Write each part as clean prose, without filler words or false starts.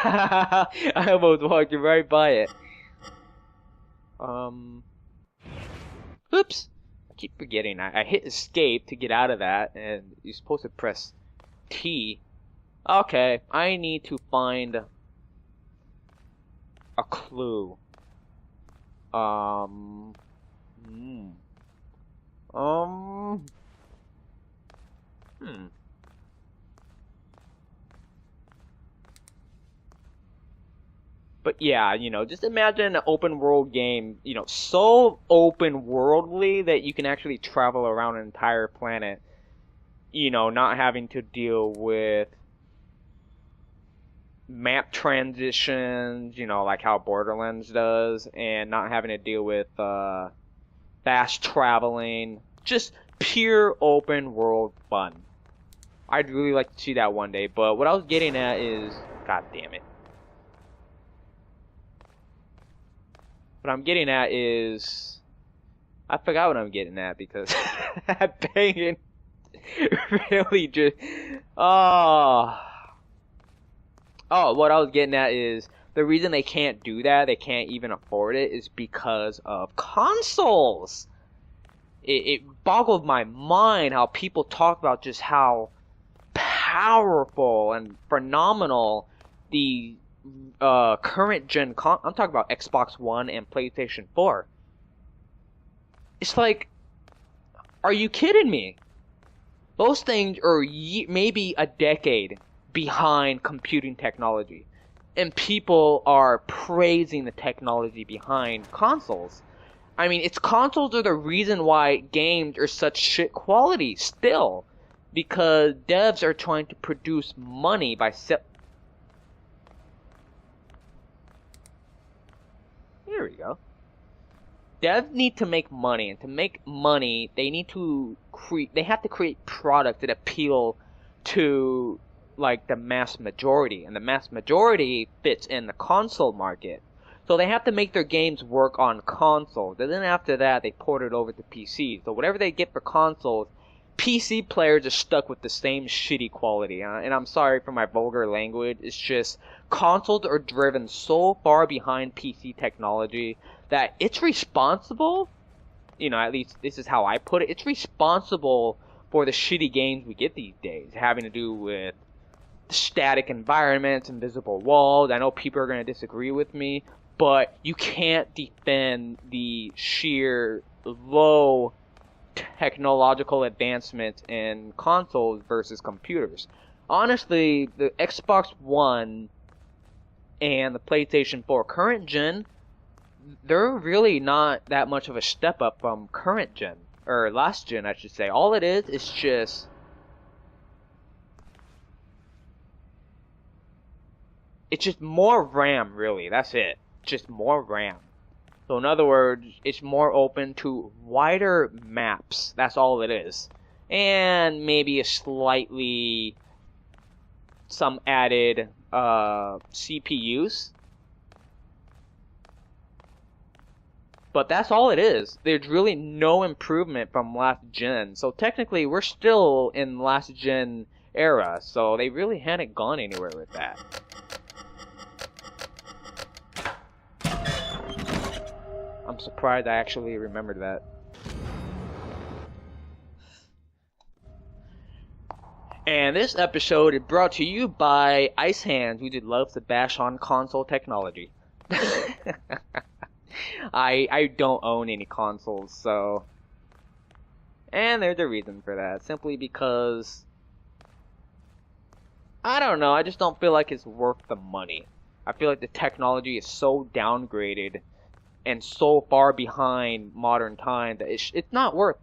I almost walked right by it. Um, Oops. I keep forgetting. I hit escape to get out of that, and you're supposed to press T. Okay, I need to find a clue. Um, hmm. Um, hmm. But yeah, just imagine an open world game, so open worldly that you can actually travel around an entire planet, not having to deal with map transitions, like how Borderlands does, and not having to deal with fast traveling. Just pure open world fun. I'd really like to see that one day, but what I was getting at is, god damn it. What I'm getting at is, I forgot what I'm getting at because that banging really just, oh. Oh, what I was getting at is the reason they can't do that, they can't even afford it, is because of consoles. It boggled my mind how people talk about just how powerful and phenomenal the current gen I'm talking about Xbox One and PlayStation 4. It's like, are you kidding me? Those things are maybe a decade behind computing technology, and people are praising the technology behind consoles. I mean, it's consoles are the reason why games are such shit quality still, because devs are trying to produce money by Here we go. Devs need to make money, and to make money, they need to they have to create products that appeal to like the mass majority, and the mass majority fits in the console market. So they have to make their games work on consoles, and then after that they port it over to PC. So whatever they get for consoles, PC players are stuck with the same shitty quality. And I'm sorry for my vulgar language, it's just consoles are driven so far behind PC technology that it's responsible, at least this is how I put it, it's responsible for the shitty games we get these days, having to do with static environments, invisible walls. I know people are going to disagree with me, but you can't defend the sheer low technological advancements in consoles versus computers. Honestly, the Xbox One and the PlayStation 4 current gen, they're really not that much of a step up from current gen, or last gen I should say. All it is just it's just more RAM, really. That's it. Just more RAM. So in other words, it's more open to wider maps. That's all it is. And maybe some added CPUs. But that's all it is. There's really no improvement from last gen. So technically, we're still in last gen era. So they really hadn't gone anywhere with that. I'm surprised I actually remembered that. And this episode is brought to you by Ice Hands, who just loves to bash on console technology. I don't own any consoles, so... And there's a reason for that. Simply because... I don't know, I just don't feel like it's worth the money. I feel like the technology is so downgraded and so far behind modern time that it's not worth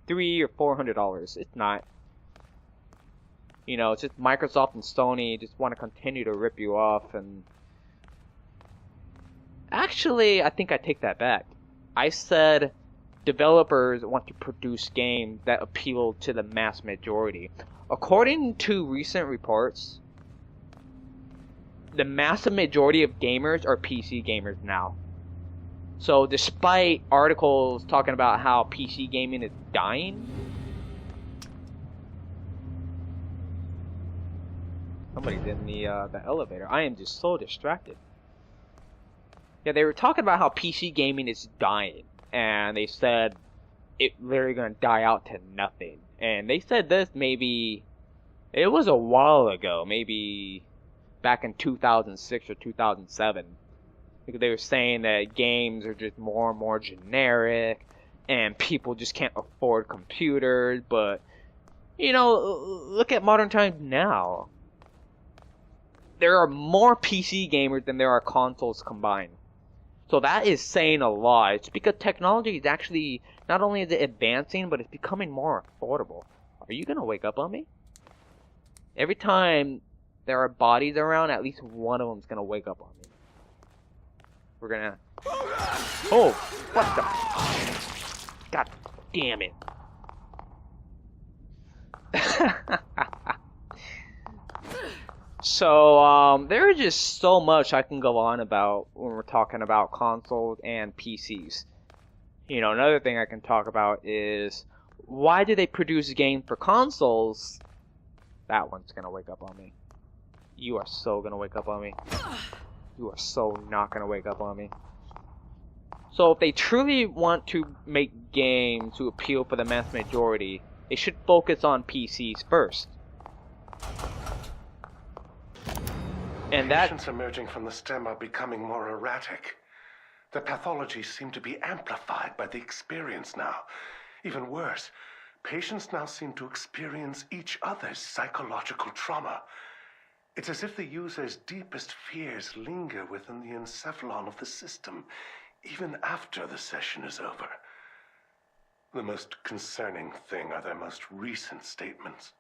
$300 or $400. It's not. It's just Microsoft and Sony just want to continue to rip you off. And actually, I think I take that back. I said developers want to produce games that appeal to the mass majority. According to recent reports, the massive majority of gamers are PC gamers now. So despite articles talking about how PC gaming is dying, companies in the elevator. I am just so distracted. Yeah, they were talking about how PC gaming is dying, and they said it literally gonna die out to nothing. And they said this maybe it was a while ago, maybe back in 2006 or 2007, because they were saying that games are just more and more generic, and people just can't afford computers. But you know, look at modern times now. There are more PC gamers than there are consoles combined. So that is saying a lot. It's because technology is actually, not only is it advancing, but it's becoming more affordable. Are you gonna wake up on me? Every time there are bodies around, at least one of them's gonna wake up on me. We're gonna... Oh! What the... God damn it. So, there's just so much I can go on about when we're talking about consoles and PCs. You know, another thing I can talk about is, why do they produce games for consoles? That one's gonna wake up on me. You are so gonna wake up on me. You are so not gonna wake up on me. So if they truly want to make games to appeal for the mass majority, they should focus on PCs first. And that... Patients emerging from the stem are becoming more erratic. The pathologies seem to be amplified by the experience now. Even worse, patients now seem to experience each other's psychological trauma. It's as if the user's deepest fears linger within the encephalon of the system, even after the session is over. The most concerning thing are their most recent statements.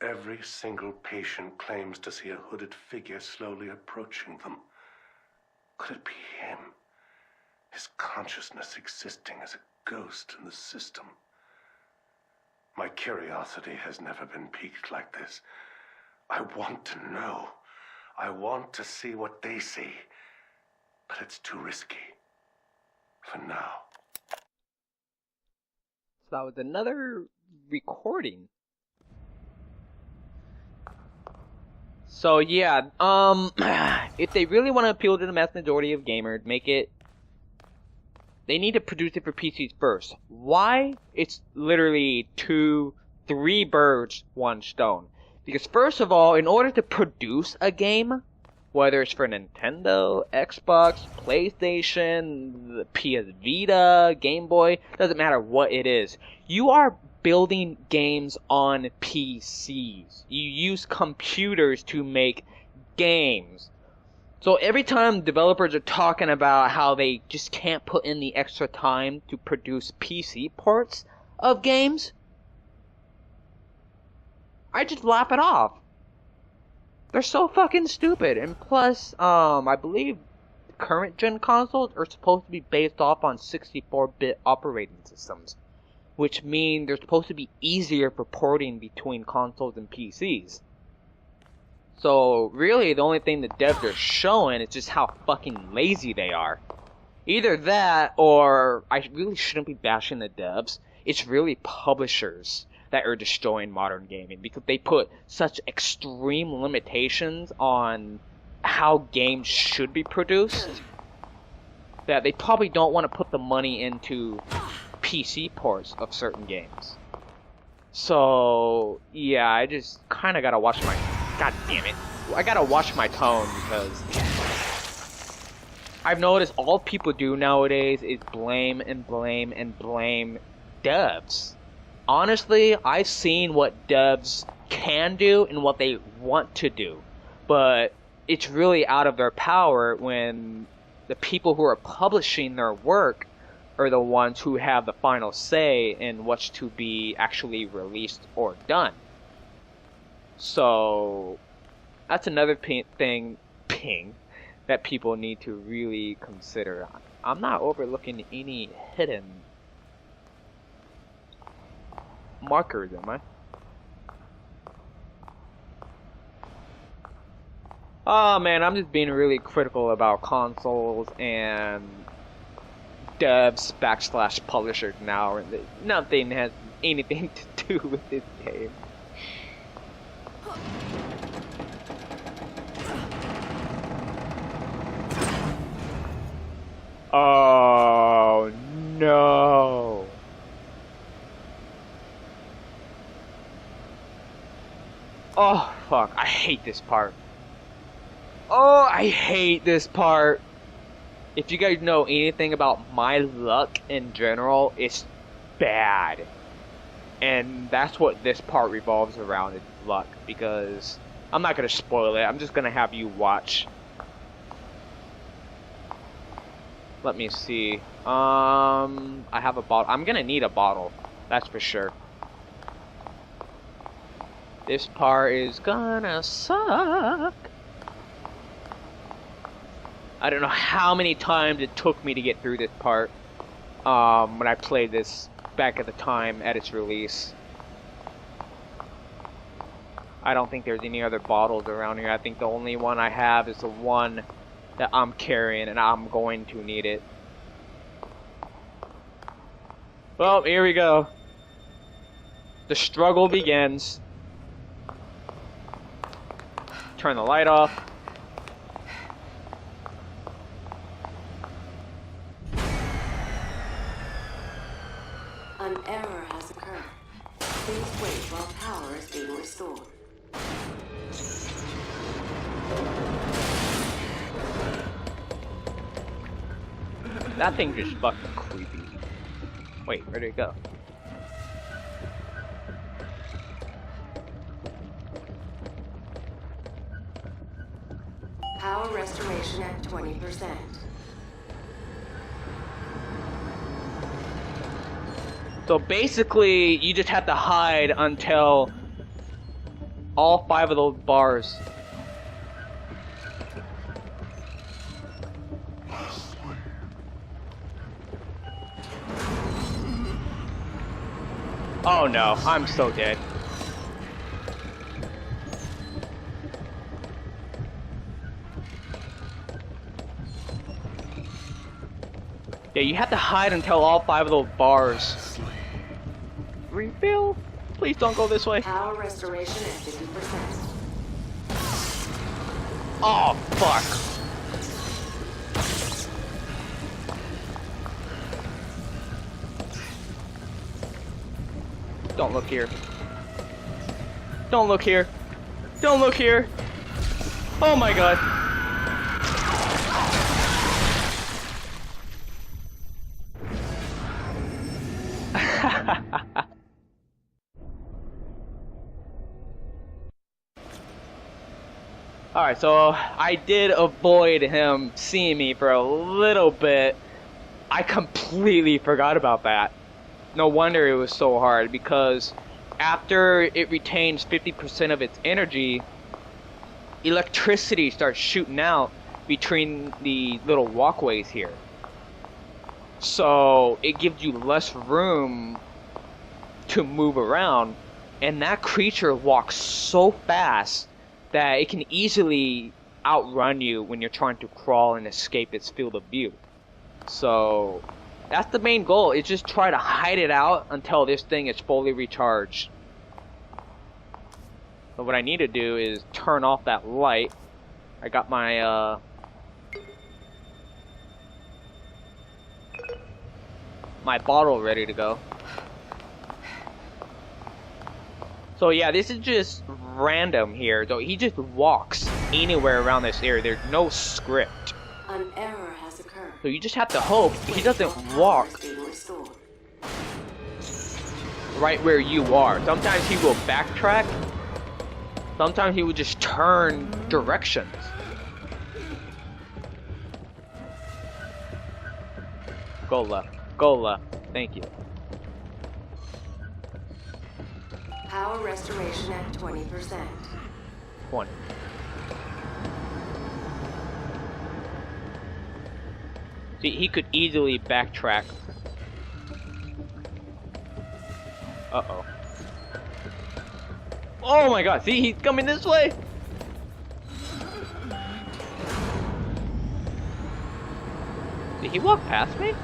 Every single patient claims to see a hooded figure slowly approaching them. Could it be him? His consciousness existing as a ghost in the system. My curiosity has never been piqued like this. I want to know. I want to see what they see. But it's too risky. For now. So that was another recording. So yeah, if they really want to appeal to the mass majority of gamers, they need to produce it for PCs first. Why? It's literally 2, 3 birds, 1 stone. Because first of all, in order to produce a game, whether it's for Nintendo, Xbox, PlayStation, PS Vita, Game Boy, doesn't matter what it is, you are building games on PCs. You use computers to make games. So every time developers are talking about how they just can't put in the extra time to produce PC ports of games, I just laugh it off. They're so fucking stupid. And plus, I believe current gen consoles are supposed to be based off on 64-bit operating systems, which mean they're supposed to be easier for porting between consoles and PCs. So really, the only thing the devs are showing is just how fucking lazy they are. Either that, or I really shouldn't be bashing the devs. It's really publishers that are destroying modern gaming, because they put such extreme limitations on how games should be produced that they probably don't want to put the money into PC ports of certain games. So yeah, I just kind of gotta watch my... God damn it. I gotta watch my tone, because I've noticed all people do nowadays is blame and blame and blame devs. Honestly, I've seen what devs can do and what they want to do, but it's really out of their power when the people who are publishing their work are the ones who have the final say in what's to be actually released or done. So that's another thing that people need to really consider. I'm not overlooking any hidden markers, am I? Oh man, I'm just being really critical about consoles and devs / publishers now. Nothing has anything to do with this game. Oh no. Oh fuck, I hate this part. Oh, I hate this part. If you guys know anything about my luck in general, it's bad. And that's what this part revolves around, is luck. Because I'm not going to spoil it. I'm just going to have you watch. Let me see. I have a bottle. I'm going to need a bottle. That's for sure. This part is gonna suck. I don't know how many times it took me to get through this part when I played this back at the time at its release. I don't think there's any other bottles around here. I think the only one I have is the one that I'm carrying, and I'm going to need it. Well, here we go. The struggle begins. Turn the light off. An error has occurred. Please wait while power is being restored. That thing just fucking creepy. Wait, where did it go? Power restoration at 20%. So basically, you just have to hide until all 5 of those bars. Oh no, I'm so dead. Yeah, you have to hide until all 5 of those bars. Refill? Please don't go this way. Power restoration at 50%. Oh, fuck. Don't look here. Don't look here. Don't look here. Oh my god. Alright, so I did avoid him seeing me for a little bit. I completely forgot about that. No wonder it was so hard, because after it retains 50% of its energy, electricity starts shooting out between the little walkways here. So it gives you less room to move around, and that creature walks so fast that it can easily outrun you when you're trying to crawl and escape its field of view. So that's the main goal, is just try to hide it out until this thing is fully recharged. So what I need to do is turn off that light. I got my my bottle ready to go. So yeah, this is just random here. So he just walks anywhere around this area. There's no script. An error has occurred. So you just have to hope he doesn't walk right where you are. Sometimes he will backtrack. Sometimes he will just turn directions. Go left. Go left. Thank you. Power restoration at 20%. 20. See, he could easily backtrack. Uh-oh. Oh my god, see, he's coming this way! Did he walk past me?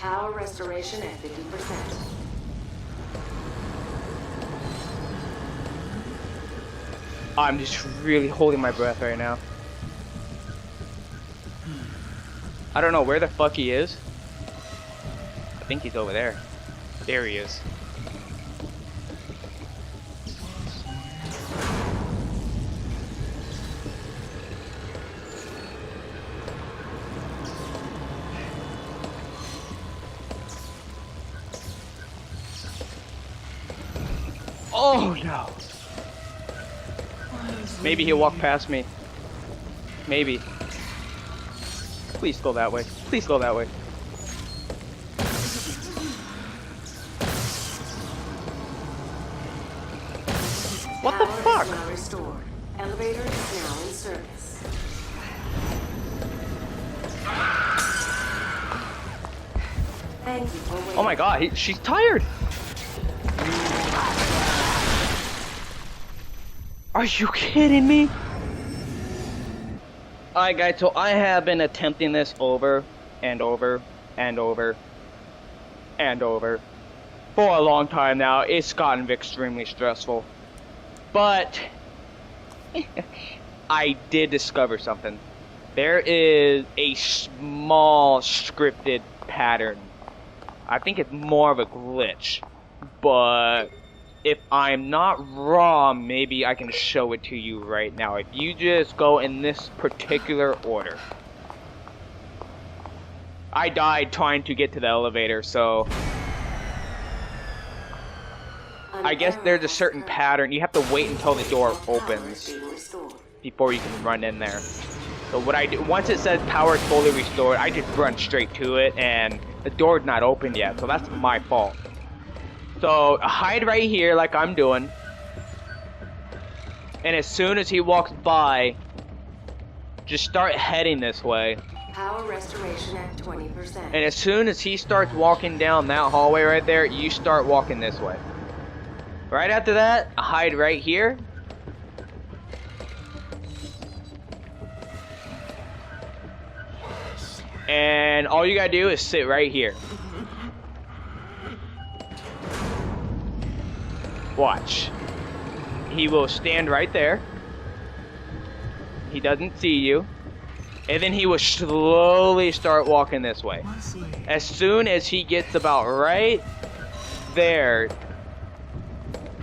Power restoration at 50%. I'm just really holding my breath right now. I don't know where the fuck he is. I think he's over there. There he is. Oh no. Maybe he'll walk past me. Maybe. Please go that way. Please go that way. What the fuck? Power is now restored. Elevator is now in service. Thank you for waiting. Oh my god, she's tired. Are you kidding me? Alright guys, so I have been attempting this over and over and over and over for a long time now. It's gotten extremely stressful. But I did discover something. There is a small scripted pattern. I think it's more of a glitch. But if I'm not wrong, maybe I can show it to you right now. If you just go in this particular order. I died trying to get to the elevator, so I guess there's a certain pattern. You have to wait until the door opens before you can run in there. So what I do, once it says power is fully restored, I just run straight to it, and the door's not open yet, so that's my fault. So hide right here like I'm doing, and as soon as he walks by, just start heading this way. Power restoration at 20%. And as soon as he starts walking down that hallway right there, you start walking this way. Right after that, hide right here. And all you gotta do is sit right here. Watch. He will stand right there. He doesn't see you. And then he will slowly start walking this way. As soon as he gets about right there,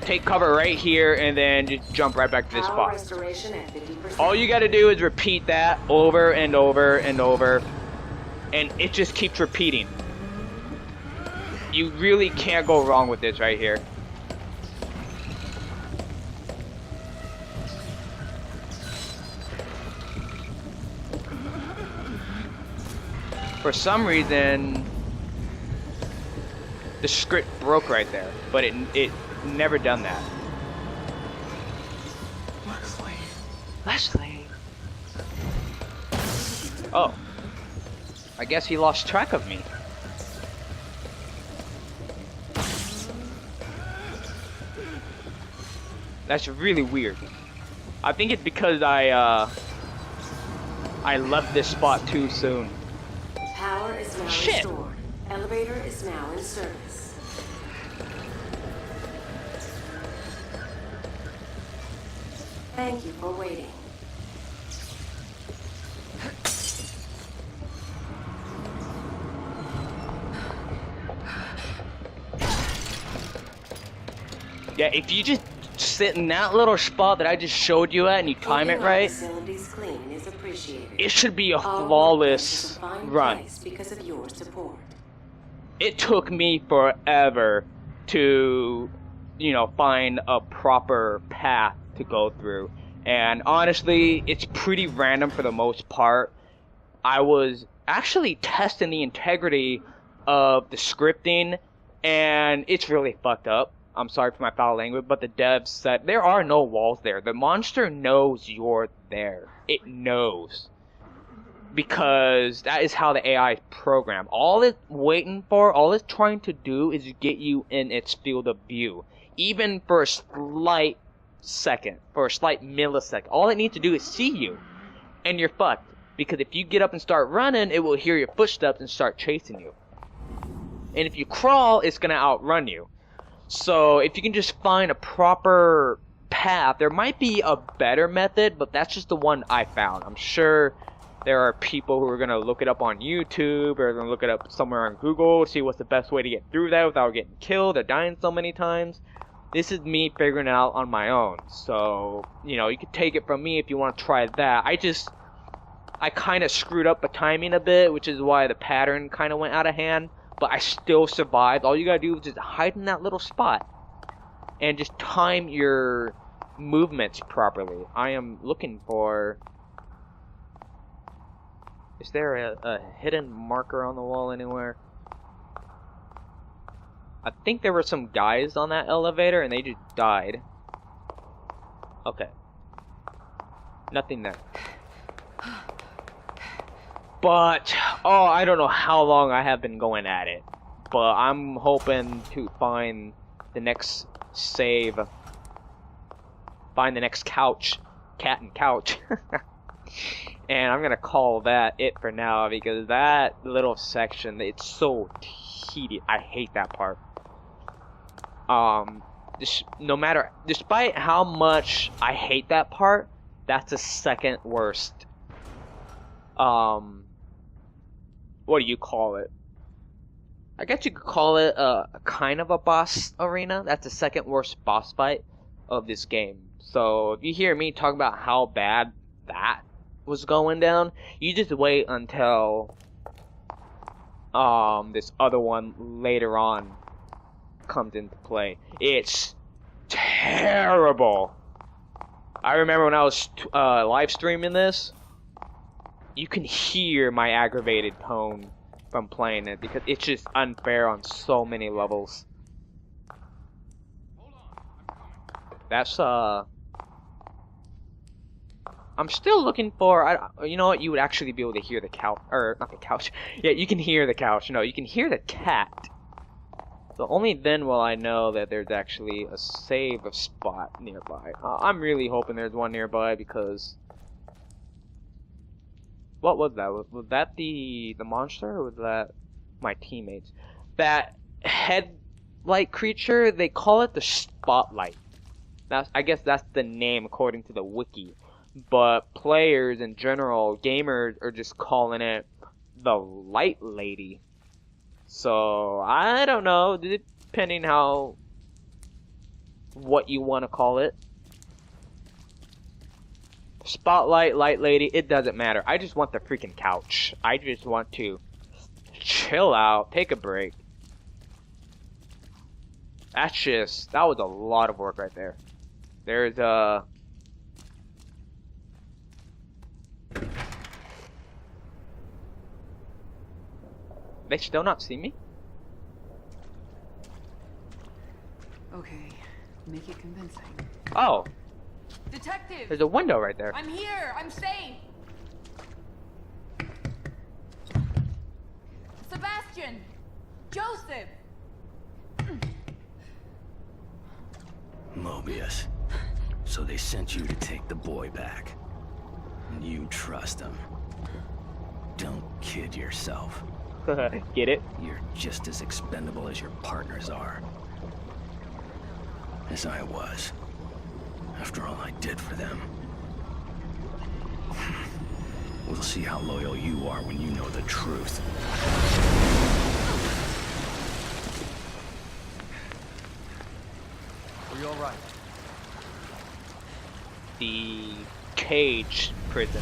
take cover right here and then just jump right back to this spot. Restoration at 50%. All you gotta do is repeat that over and over and over. And it just keeps repeating. You really can't go wrong with this right here. For some reason, the script broke right there, but it never done that. Leslie. Oh. I guess he lost track of me. That's really weird. I think it's because I left this spot too soon. Power is now restored. Elevator is now in service. Thank you for waiting. Yeah, if you just sit in that little spot that I just showed you at and you time it right, Facilities clean is appreciated. it should be a Our flawless work is a fine run. price because of your support. It took me forever to, you know, find a proper path to go through. And honestly, it's pretty random for the most part. I was actually testing the integrity of the scripting, and it's really fucked up. I'm sorry for my foul language, but the devs said there are no walls there. The monster knows you're there. It knows. Because that is how the AI is programmed. All it's waiting for, all it's trying to do is get you in its field of view. Even for a slight second, for a slight millisecond. All it needs to do is see you. And you're fucked. Because if you get up and start running, it will hear your footsteps and start chasing you. And if you crawl, it's gonna outrun you. So if you can just find a proper path, there might be a better method, but that's just the one I found. I'm sure there are people who are gonna look it up on YouTube or gonna look it up somewhere on Google to see what's the best way to get through that without getting killed or dying so many times. This is me figuring it out on my own. So, you know, you could take it from me if you want to try that. I kind of screwed up the timing a bit, which is why the pattern kind of went out of hand. But I still survived. All you gotta do is just hide in that little spot. And just time your movements properly. I am looking for... Is there a hidden marker on the wall anywhere? I think there were some guys on that elevator and they just died. Okay. Nothing there. But, oh, I don't know how long I have been going at it. But I'm hoping to find the next save. Find the next couch. Cat and couch. And I'm gonna call that it for now because that little section, it's so tedious. I hate that part. Despite how much I hate that part, that's the second worst. What do you call it? I guess you could call it a kind of a boss arena. That's the second worst boss fight of this game. So if you hear me talk about how bad that was going down, you just wait until this other one later on comes into play. It's terrible. I remember when I was live streaming this, you can hear my aggravated tone from playing it because it's just unfair on so many levels. That's I'm still looking for, you know what, you would actually be able to hear the couch, or not the couch, yeah, you can hear the couch, no, you can hear the cat. So only then will I know that there's actually a save spot nearby. I'm really hoping there's one nearby because... What was that? Was that the monster, or was that my teammates? That headlight creature, they call it the Spotlight. I guess that's the name according to the wiki. But players in general, gamers, are just calling it the Light Lady. So, I don't know, depending what you want to call it. Spotlight, Light Lady, it doesn't matter. I just want the freaking couch. I just want to chill out, take a break. That was a lot of work right there. There's They still not see me? Okay, make it convincing. Oh, Detective! there's a window right there. I'm here! I'm safe! Sebastian! Joseph! Mobius. So they sent you to take the boy back. And you trust him. Don't kid yourself. Get it? You're just as expendable as your partners are. As I was. After all I did for them. We'll see how loyal you are when you know the truth. Are you alright? The cage prison.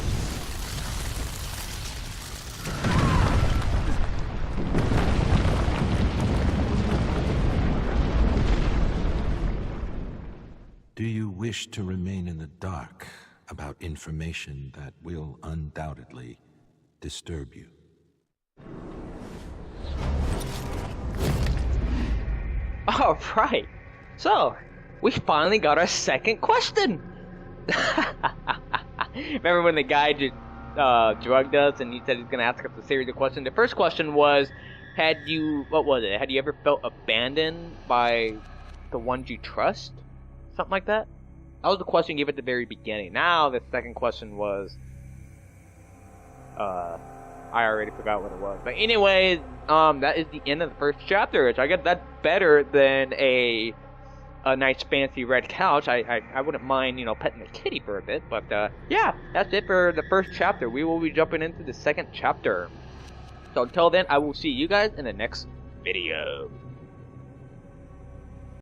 Do you wish to remain in the dark about information that will undoubtedly disturb you? All right. So, we finally got our second question. Remember when the guy just drugged us and he said he's gonna ask us a series of questions? The first question was, had you ever felt abandoned by the ones you trust? Something like that? That was the question you gave at the very beginning. Now the second question was, I already forgot what it was. But anyways, that is the end of the first chapter. So I guess that's better than a nice fancy red couch. I wouldn't mind, you know, petting the kitty for a bit. But yeah, that's it for the first chapter. We will be jumping into the second chapter. So until then, I will see you guys in the next video.